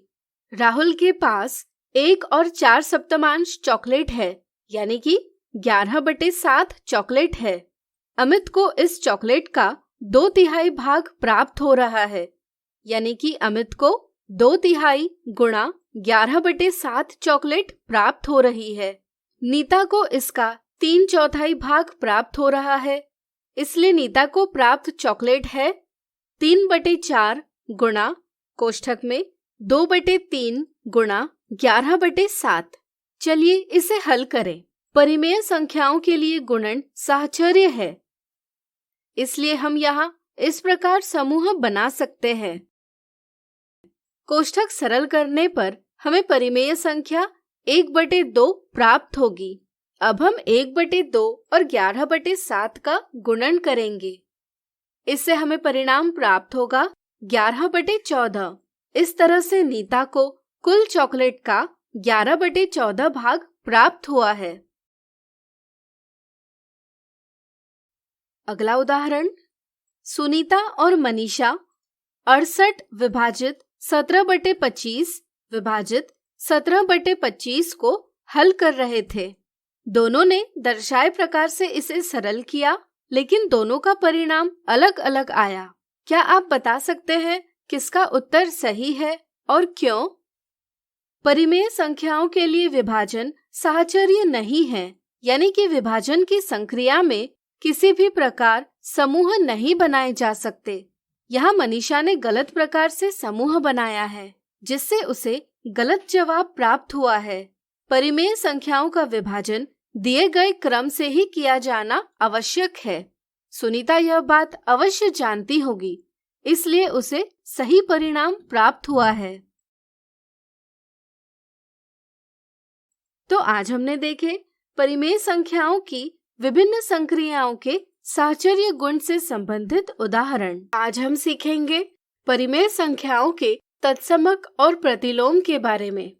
राहुल के पास 1 और 4 सप्तमांश चॉकलेट है, यानी कि 11/7 चॉकलेट है। अमित को इस चॉकलेट का 2/3 भाग प्राप्त हो रहा है, यानी कि अमित को 2/3 गुणा 11/7 चॉकलेट प्राप्त हो रही है। नीता को इसका 3/4 भाग प्राप्त हो रहा है, इसलिए नीता को प्राप्त चॉकलेट है 3/4 गुणा कोष्ठक में 2/3 गुणा 11/7। चलिए इसे हल करें। परिमेय संख्याओं के लिए गुणन साहचर्य है, इसलिए हम यहाँ इस प्रकार समूह बना सकते हैं। कोष्ठक सरल करने पर हमें परिमेय संख्या 1/2 प्राप्त होगी। अब हम 1/2 और 11/7 का गुणन करेंगे। इससे हमें परिणाम प्राप्त होगा 11/14। इस तरह से नीता को कुल चॉकलेट का 11/14 भाग प्राप्त हुआ है। अगला उदाहरण, सुनीता और मनीषा 68 विभाजित 17/25 विभाजित 17/25 को हल कर रहे थे। दोनों ने दर्शाए प्रकार से इसे सरल किया, लेकिन दोनों का परिणाम अलग अलग आया। क्या आप बता सकते हैं किसका उत्तर सही है और क्यों? परिमेय संख्याओं के लिए विभाजन साहचर्य नहीं है, यानी कि विभाजन की संक्रिया में किसी भी प्रकार समूह नहीं बनाए जा सकते। यहाँ मनीषा ने गलत प्रकार से समूह बनाया है, जिससे उसे गलत जवाब प्राप्त हुआ है। परिमेय संख्याओं का विभाजन दिए गए क्रम से ही किया जाना आवश्यक है। सुनीता यह बात अवश्य जानती होगी, इसलिए उसे सही परिणाम प्राप्त हुआ है। तो आज हमने देखे परिमेय संख्याओं की विभिन्न संक्रियाओं के साहचर्य गुण से संबंधित उदाहरण। आज हम सीखेंगे परिमेय संख्याओं के तत्समक और प्रतिलोम के बारे में।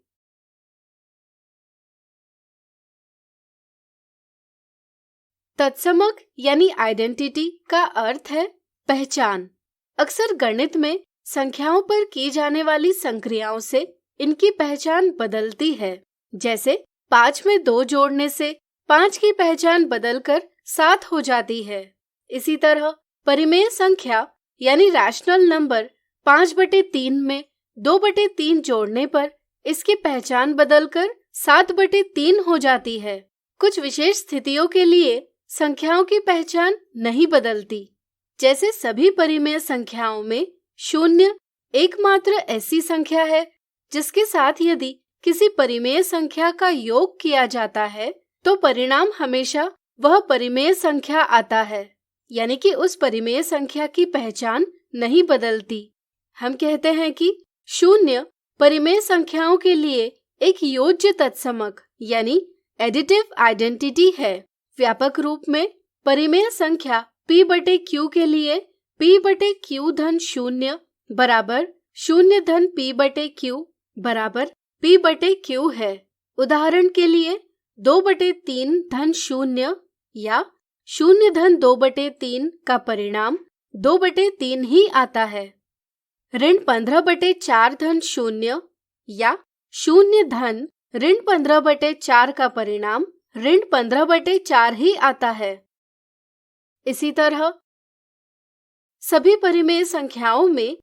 तत्समक यानी आइडेंटिटी का अर्थ है पहचान। अक्सर गणित में संख्याओं पर की जाने वाली संक्रियाओं से इनकी पहचान बदलती है। जैसे 5 में 2 जोड़ने से 5 की पहचान बदलकर 7 हो जाती है। इसी तरह परिमेय संख्या यानी रैशनल नंबर 5/3 में 2/3 जोड़ने पर इसकी पहचान बदलकर 7/3 हो जाती है। कुछ विशेष स्थितियों के लिए संख्याओं की पहचान नहीं बदलती। जैसे सभी परिमेय संख्याओं में 0 एकमात्र ऐसी संख्या है जिसके साथ यदि किसी परिमेय संख्या का योग किया जाता है तो परिणाम हमेशा वह परिमेय संख्या आता है, यानी कि उस परिमेय संख्या की पहचान नहीं बदलती। हम कहते हैं कि 0 परिमेय संख्याओं के लिए एक योज्य तत्समक यानी एडिटिव आइडेंटिटी है। व्यापक रूप में परिमेय संख्या p/q के लिए p/q धन 0 बराबर 0 धन p/q बराबर p/q है। उदाहरण के लिए 2/3 धन 0 या 0 धन 2/3 का परिणाम 2/3 ही आता है। ऋण 15/4 धन 0 या 0 धन ऋण 15/4 का परिणाम ऋण 15/4 ही आता है। इसी तरह सभी परिमेय संख्याओं में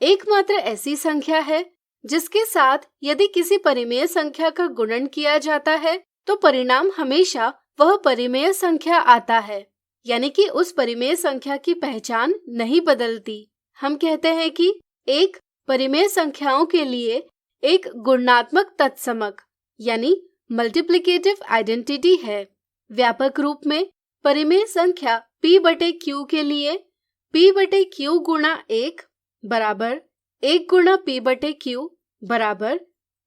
एकमात्र ऐसी संख्या है जिसके साथ यदि किसी परिमेय संख्या का गुणन किया जाता है तो परिणाम हमेशा वह परिमेय संख्या आता है, यानी कि उस परिमेय संख्या की पहचान नहीं बदलती। हम कहते हैं कि एक परिमेय संख्याओं के लिए एक गुणात्मक तत्समक यानी मल्टीप्लिकेटिव आइडेंटिटी है। व्यापक रूप में परिमेय संख्या p/q के लिए p/q गुणा 1 बराबर 1 गुणा p/q बराबर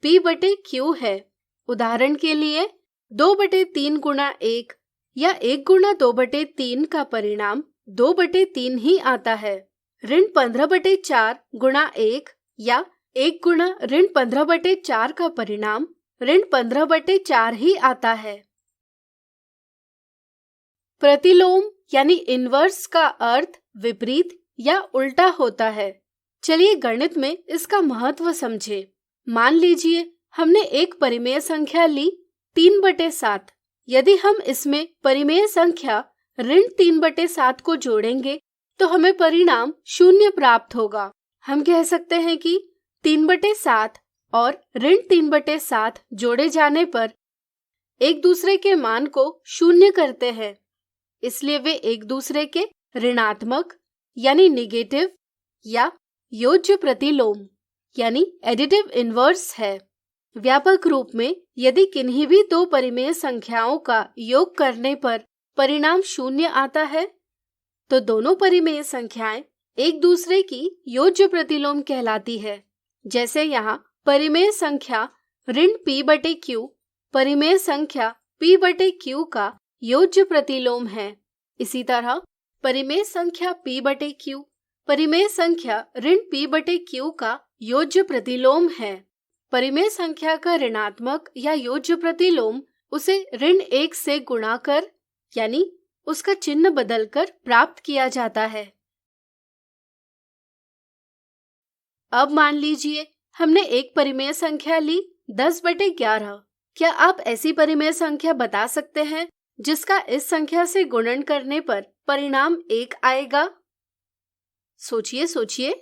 p/q है। उदाहरण के लिए 2/3 गुणा 1 या 1 गुणा 2/3 का परिणाम 2/3 ही आता है। ऋण 15/4 गुणा 1 या 1 गुणा ऋण 15/4 का परिणाम ऋण 15/4 ही आता है। प्रतिलोम यानी इनवर्स का अर्थ विपरीत या उल्टा होता है। चलिए गणित में इसका महत्व समझे। मान लीजिए हमने एक परिमेय संख्या ली 3/7। यदि हम इसमें परिमेय संख्या ऋण 3/7 को जोड़ेंगे तो हमें परिणाम 0 प्राप्त होगा। हम कह सकते हैं कि 3/7 और ऋण 3/7 जोड़े जाने पर एक दूसरे के मान को 0 करते हैं, इसलिए वे एक दूसरे के ऋणात्मक यानी निगेटिव या योज्य प्रतिलोम यानी एडिटिव इनवर्स है। व्यापक रूप में यदि किन्हीं भी दो परिमेय संख्याओं का योग करने पर परिणाम 0 आता है तो दोनों परिमेय संख्याएं एक दूसरे की योज्य प्रतिलोम कहलाती है। जैसे यहाँ परिमेय संख्या ऋण p/q परिमेय संख्या p/q का योज्य प्रतिलोम है। इसी तरह परिमेय संख्या p/q परिमेय संख्या ऋण p/q का योज्य प्रतिलोम है। परिमेय संख्या का ऋणात्मक या योज्य प्रतिलोम उसे ऋण 1 से गुणा कर यानी उसका चिन्ह बदलकर प्राप्त किया जाता है। अब मान लीजिए हमने एक परिमेय संख्या ली 10/11। क्या आप ऐसी परिमेय संख्या बता सकते हैं जिसका इस संख्या से गुणन करने पर परिणाम 1 आएगा? सोचिए सोचिए।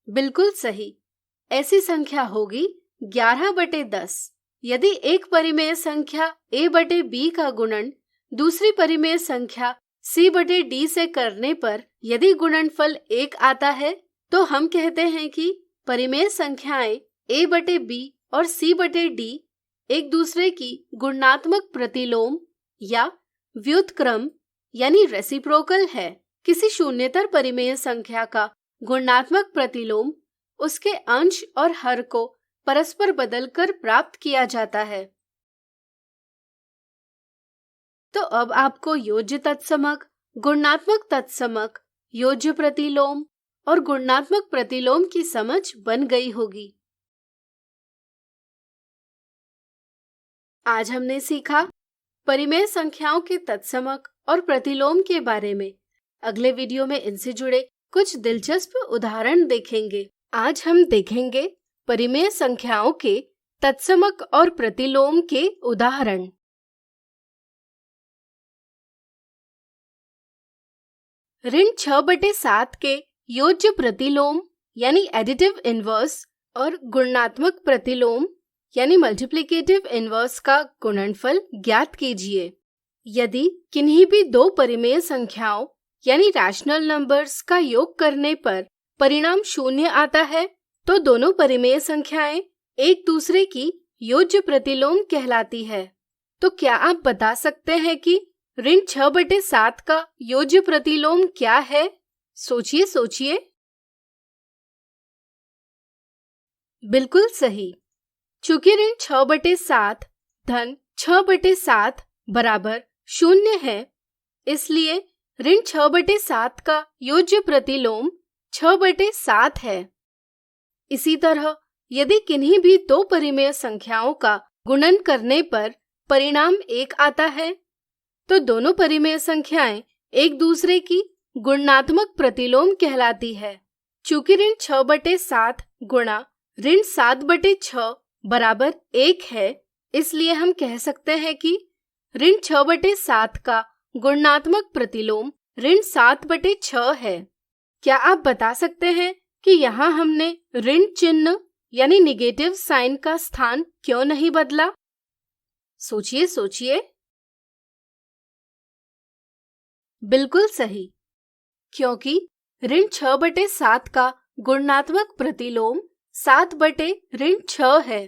बिल्कुल सही, ऐसी संख्या होगी 11/10। यदि एक परिमेय संख्या a/b का गुणन दूसरी परिमेय संख्या c/d से करने पर यदि गुणनफल 1 आता है तो हम कहते हैं कि परिमेय संख्याएं a/b और c/d एक दूसरे की गुणात्मक प्रतिलोम या व्युत्क्रम यानी रेसिप्रोकल है। किसी शून्येतर परिमेय संख्या का गुणात्मक प्रतिलोम उसके अंश और हर को परस्पर बदलकर प्राप्त किया जाता है। तो अब आपको योज्य तत्समक, गुणात्मक तत्समक, योज्य प्रतिलोम और गुणात्मक प्रतिलोम की समझ बन गई होगी। आज हमने सीखा परिमेय संख्याओं के तत्समक और प्रतिलोम के बारे में। अगले वीडियो में इनसे जुड़े कुछ दिलचस्प उदाहरण देखेंगे। आज हम देखेंगे परिमेय संख्याओं के तत्समक और प्रतिलोम के उदाहरण। ऋण 6/7 के योज्य प्रतिलोम यानी एडिटिव इनवर्स और गुणनात्मक प्रतिलोम यानी मल्टीप्लिकेटिव इनवर्स का गुणनफल ज्ञात कीजिए। यदि किन्हीं भी दो परिमेय संख्याओं यानी रैशनल नंबर्स का योग करने पर परिणाम 0 आता है तो दोनों परिमेय संख्याएं एक दूसरे की योज्य प्रतिलोम कहलाती है। तो क्या आप बता सकते हैं कि ऋण 6/7 का योज्य प्रतिलोम क्या है? सोचिए सोचिए। बिल्कुल सही। चूंकि ऋण 6/7 धन 6/7 बराबर 0 है, इसलिए ऋण 6/7 का योज्य प्रतिलोम 6/7 है। इसी तरह यदि किन्हीं भी दो परिमेय संख्याओं का गुणन करने पर परिणाम 1 आता है तो दोनों परिमेय संख्याएं एक दूसरे की गुणनात्मक प्रतिलोम कहलाती है। चूंकि ऋण 6/7 गुणा ऋण 7/6 बराबर 1 है, इसलिए हम कह सकते हैं कि ऋण 6/7 का गुणनात्मक प्रतिलोम ऋण 7/6 है। क्या आप बता सकते हैं कि यहाँ हमने ऋण चिन्ह यानी निगेटिव साइन का स्थान क्यों नहीं बदला? सोचिए सोचिए। बिल्कुल सही, क्योंकि ऋण 6/7 का गुणनात्मक प्रतिलोम 7/6 है,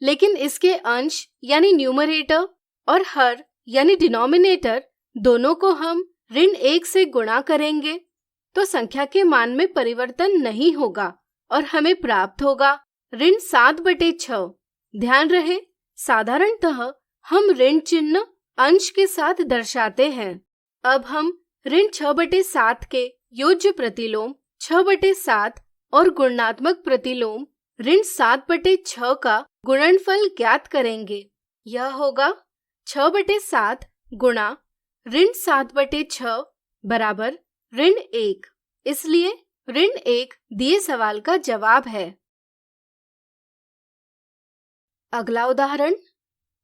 लेकिन इसके अंश यानी न्यूमरेटर और हर यानी डिनोमिनेटर दोनों को हम ऋण 1 से गुणा करेंगे तो संख्या के मान में परिवर्तन नहीं होगा और हमें प्राप्त होगा ऋण 7/6। ध्यान रहे, साधारणतः हम ऋण चिन्ह अंश के साथ दर्शाते हैं। अब हम ऋण 6/7 के योज्य प्रतिलोम 6/7 और गुणनात्मक प्रतिलोम ऋण 7/6 का गुणनफल ज्ञात करेंगे। यह होगा 6/7 गुणा ऋण 7/6 बराबर ऋण 1। इसलिए ऋण 1 दिए सवाल का जवाब है। अगला उदाहरण,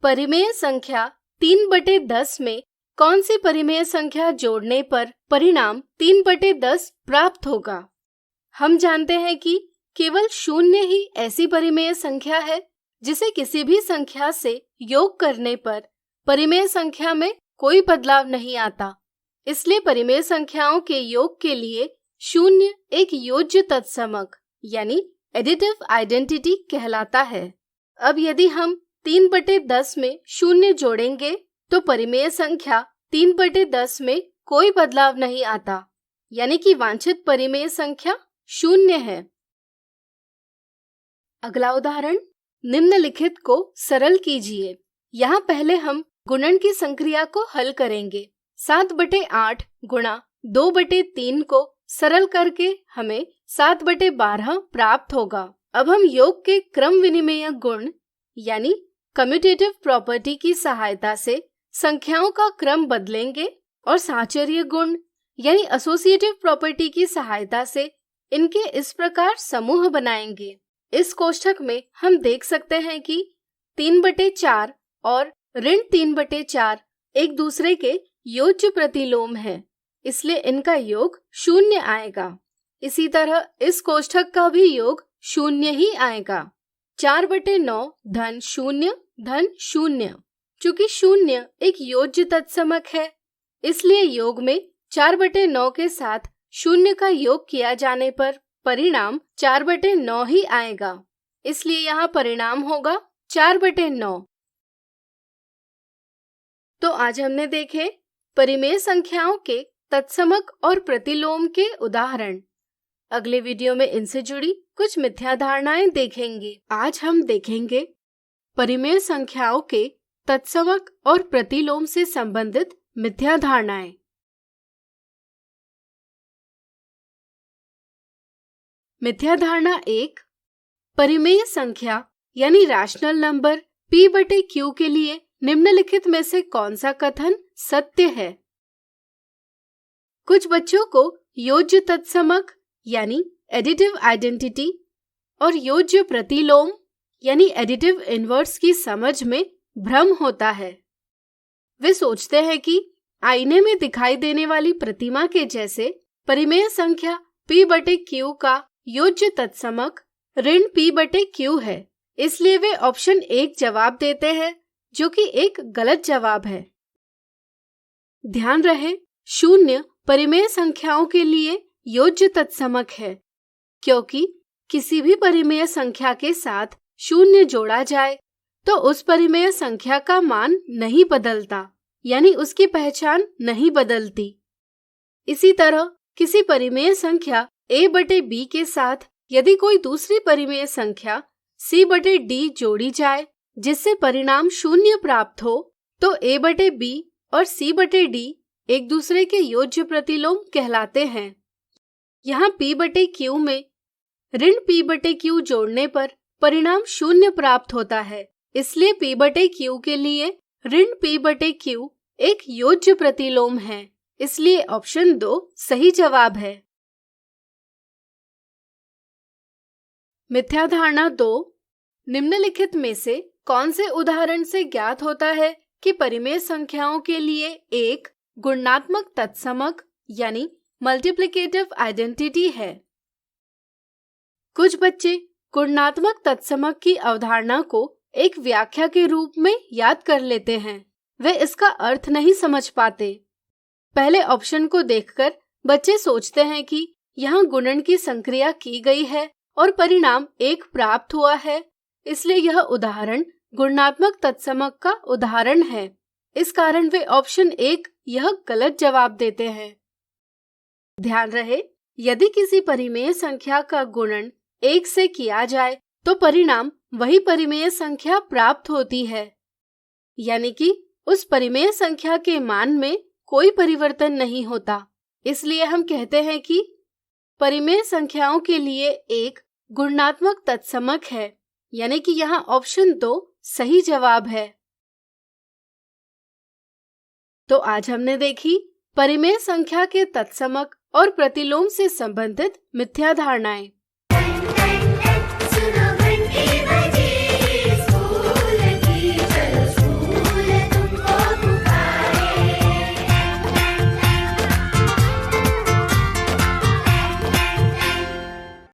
परिमेय संख्या 3/10 में कौन सी परिमेय संख्या जोड़ने पर परिणाम 3/10 प्राप्त होगा? हम जानते हैं कि केवल 0 ही ऐसी परिमेय संख्या है जिसे किसी भी संख्या से योग करने पर परिमेय संख्या में कोई बदलाव नहीं आता। इसलिए परिमेय संख्याओं के योग के लिए 0 एक योज्य तत्समक यानी एडिटिव आइडेंटिटी कहलाता है। अब यदि हम 3/10 में 0 जोड़ेंगे तो परिमेय संख्या 3/10 में कोई बदलाव नहीं आता, यानी कि वांछित परिमेय संख्या 0 है। अगला उदाहरण, निम्नलिखित को सरल कीजिए। यहाँ पहले हम गुणन की संक्रिया को हल करेंगे। 7/8 गुणा 2/3 को सरल करके हमें 7/12 प्राप्त होगा। अब हम योग के क्रम विनिमेय गुण यानी कम्यूटेटिव प्रॉपर्टी की सहायता से संख्याओं का क्रम बदलेंगे और साहचर्य गुण यानी एसोसिएटिव प्रॉपर्टी की सहायता से इनके इस प्रकार समूह बनाएंगे। इस कोष्ठक में हम देख सकते हैं कि 3/4 और ऋण 3/4 एक दूसरे के योज्य प्रतिलोम है, इसलिए इनका योग 0 आएगा। इसी तरह इस कोष्ठक का भी योग 0 ही आएगा। 4/9 धन 0 धन 0। चूंकि 0 एक योज्य तत्समक है, इसलिए योग में 4/9 के साथ 0 का योग किया जाने पर परिणाम 4/9 ही आएगा। इसलिए यहाँ परिणाम होगा 4/9। तो आज हमने देखे परिमेय संख्याओं के तत्समक और प्रतिलोम के उदाहरण। अगले वीडियो में इनसे जुड़ी कुछ मिथ्या धारणाएं देखेंगे। आज हम देखेंगे परिमेय संख्याओं के तत्समक और प्रतिलोम से संबंधित मिथ्या धारणाएं। मिथ्या धारणा 1, परिमेय संख्या यानी रैशनल नंबर p/q के लिए निम्नलिखित में से कौन सा कथन सत्य है? कुछ बच्चों को योज्य तत्समक यानी एडिटिव आइडेंटिटी और योज्य प्रतिलोम यानी एडिटिव इनवर्स की समझ में भ्रम होता है। वे सोचते हैं कि आईने में दिखाई देने वाली प्रतिमा के जैसे परिमेय संख्या p/q का योज्य तत्समक ऋण p/q है, इसलिए वे ऑप्शन 1 जवाब देते हैं, जो कि एक गलत जवाब है। ध्यान रहे, 0 परिमेय संख्याओं के लिए योज्य तत्समक है, क्योंकि किसी भी परिमेय संख्या के साथ 0 जोड़ा जाए तो उस परिमेय संख्या का मान नहीं बदलता, यानी उसकी पहचान नहीं बदलती। इसी तरह किसी परिमेय संख्या a/b के साथ यदि कोई दूसरी परिमेय संख्या c/d जोड़ी जाए जिससे परिणाम 0 प्राप्त हो, तो a/b और c/d एक दूसरे के योज्य प्रतिलोम कहलाते हैं। यहाँ p/q में ऋण p/q जोड़ने पर परिणाम 0 प्राप्त होता है, इसलिए p/q के लिए ऋण p/q एक योज्य प्रतिलोम है, इसलिए ऑप्शन 2 सही जवाब है। मिथ्या धारणा 2, निम्नलिखित में से कौन से उदाहरण से ज्ञात होता है कि परिमेय संख्याओं के लिए एक गुणात्मक तत्समक यानी मल्टीप्लिकेटिव आइडेंटिटी है। कुछ बच्चे गुणात्मक तत्समक की अवधारणा को एक व्याख्या के रूप में याद कर लेते हैं, वे इसका अर्थ नहीं समझ पाते। पहले ऑप्शन को देखकर बच्चे सोचते हैं कि यहाँ गुणन की संक्रिया की गई है और परिणाम 1 प्राप्त हुआ है, इसलिए यह उदाहरण गुणात्मक तत्समक का उदाहरण है। इस कारण वे ऑप्शन 1 यह गलत जवाब देते हैं। ध्यान रहे, यदि किसी परिमेय संख्या का गुणन 1 से किया जाए तो परिणाम वही परिमेय संख्या प्राप्त होती है, यानी कि उस परिमेय संख्या के मान में कोई परिवर्तन नहीं होता। इसलिए हम कहते हैं कि परिमेय संख्याओं के लिए एक गुणात्मक तत्समक है, यानी कि यहाँ ऑप्शन 2 सही जवाब है। तो आज हमने देखी परिमेय संख्या के तत्समक और प्रतिलोम से संबंधित मिथ्या धारणाएं।